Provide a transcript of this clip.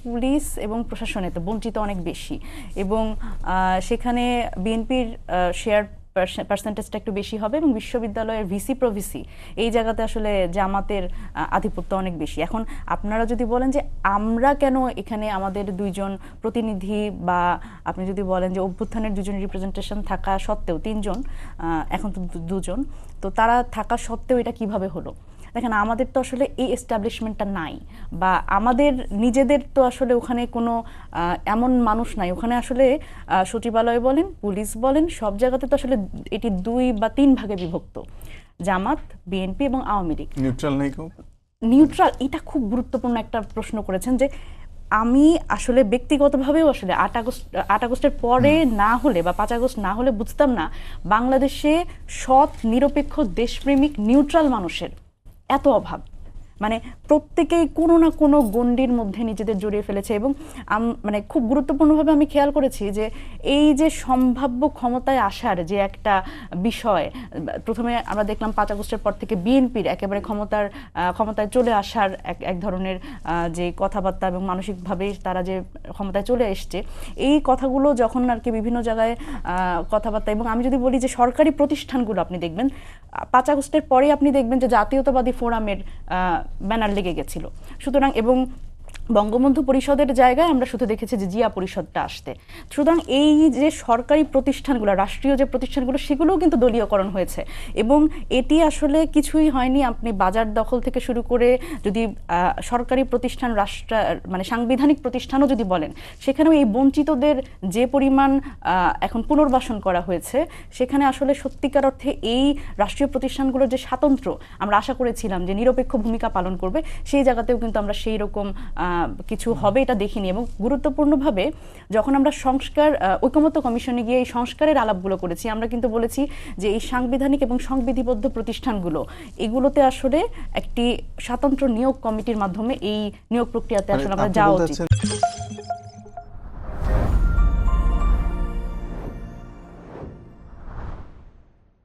Police এবং প্রশাসনে তো বঞ্চিত অনেক বেশি, এবং সেখানে বিএনপির শেয়ার পার্সেন্টেজটা একটু বেশি হবে, এবং বিশ্ববিদ্যালয়ের ভিসি প্রভিসি এই জায়গাতে আসলে জামাতের আধিপত্য অনেক বেশি। এখন আপনারা যদি বলেন যে আমরা কেন এখানে আমাদের দুইজন প্রতিনিধি, বা আপনি যদি বলেন যে অভ্যুত্থানের দুজন রিপ্রেজেন্টেশন থাকা সত্ত্বেও, তিনজন, এখন তো দুজন, তো তারা থাকা সত্ত্বেও এটা কিভাবে হলো? দেখেন, আমাদের তো আসলে এই এস্টাবলিশমেন্টটা নাই, বা আমাদের নিজেদের তো আসলে ওখানে কোনো এমন মানুষ নাই। ওখানে আসলে সচিবালয় বলেন, পুলিশ বলেন, সব জায়গাতে তো আসলে এটি 2 বা 3 ভাগে বিভক্ত, জামাত, বিএনপি এবং আওয়ামী লীগ। নিউট্রাল নেই কেউ? নিউট্রাল, এটা খুব গুরুত্বপূর্ণ একটা প্রশ্ন করেছেন, যে আমি আসলে ব্যক্তিগতভাবেও আসলে 8 আগস্টের পরে না হলে বা 5 আগস্ট না হলে বুঝতাম না বাংলাদেশে সৎ, নিরপেক্ষ, দেশপ্রেমিক, নিউট্রাল মানুষের এত অভাব। মানে প্রত্যেকেই কোনো না কোনো গণ্ডির মধ্যে নিজেদের জড়িয়ে ফেলেছে, এবং মানে খুব গুরুত্বপূর্ণভাবে আমি খেয়াল করেছি যে এই যে সম্ভাব্য ক্ষমতায় আসার যে একটা বিষয়, প্রথমে আমরা দেখলাম 5 আগস্টের পর থেকে বিএনপির একেবারে ক্ষমতায় চলে আসার এক ধরনের যে কথাবার্তা, এবং মানসিকভাবে তারা যে ক্ষমতায় চলে এসছে, এই কথাগুলো যখন আর কি বিভিন্ন জায়গায় কথাবার্তা, এবং আমি যদি বলি যে সরকারি প্রতিষ্ঠানগুলো আপনি দেখবেন 5 আগস্টের পরে আপনি দেখবেন যে জাতীয়তাবাদী ফোরামের ব্যানার লেগে গেছিল। সুতরাং, এবং বঙ্গবন্ধু পরিষদের জায়গায় আমরা শুধু দেখেছি যে জিয়া পরিষদটা আসতে। সুতরাং এই যে সরকারি প্রতিষ্ঠানগুলো, রাষ্ট্রীয় যে প্রতিষ্ঠানগুলো, সেগুলোও কিন্তু দলীয়করণ হয়েছে, এবং এটি আসলে কিছুই হয়নি। আপনি বাজার দখল থেকে শুরু করে যদি সরকারি প্রতিষ্ঠান, মানে সাংবিধানিক প্রতিষ্ঠানও যদি বলেন, সেখানেও এই বঞ্চিতদের যে পরিমাণ এখন পুনর্বাসন করা হয়েছে, সেখানে আসলে সত্যিকার অর্থে এই রাষ্ট্রীয় প্রতিষ্ঠানগুলোর যে স্বাতন্ত্র্য আমরা আশা করেছিলাম যে নিরপেক্ষ ভূমিকা পালন করবে, সেই জায়গাতেও কিন্তু আমরা সেই রকম কিছু হবে এটা দেখিনি। এবং গুরুত্বপূর্ণভাবে যখন আমরা ঐকমত্য কমিশনে গিয়ে এই সংস্কারের আলাপগুলো করেছি, আমরা কিন্তু বলেছি যে এই সাংবিধানিক এবং সংবিধিবদ্ধ প্রতিষ্ঠানগুলো, এগুলোতে আসলে একটি স্বতন্ত্র নিয়োগ কমিটির মাধ্যমে এই নিয়োগ প্রক্রিয়াতে আসলে আমরা যাওয়া উচিত।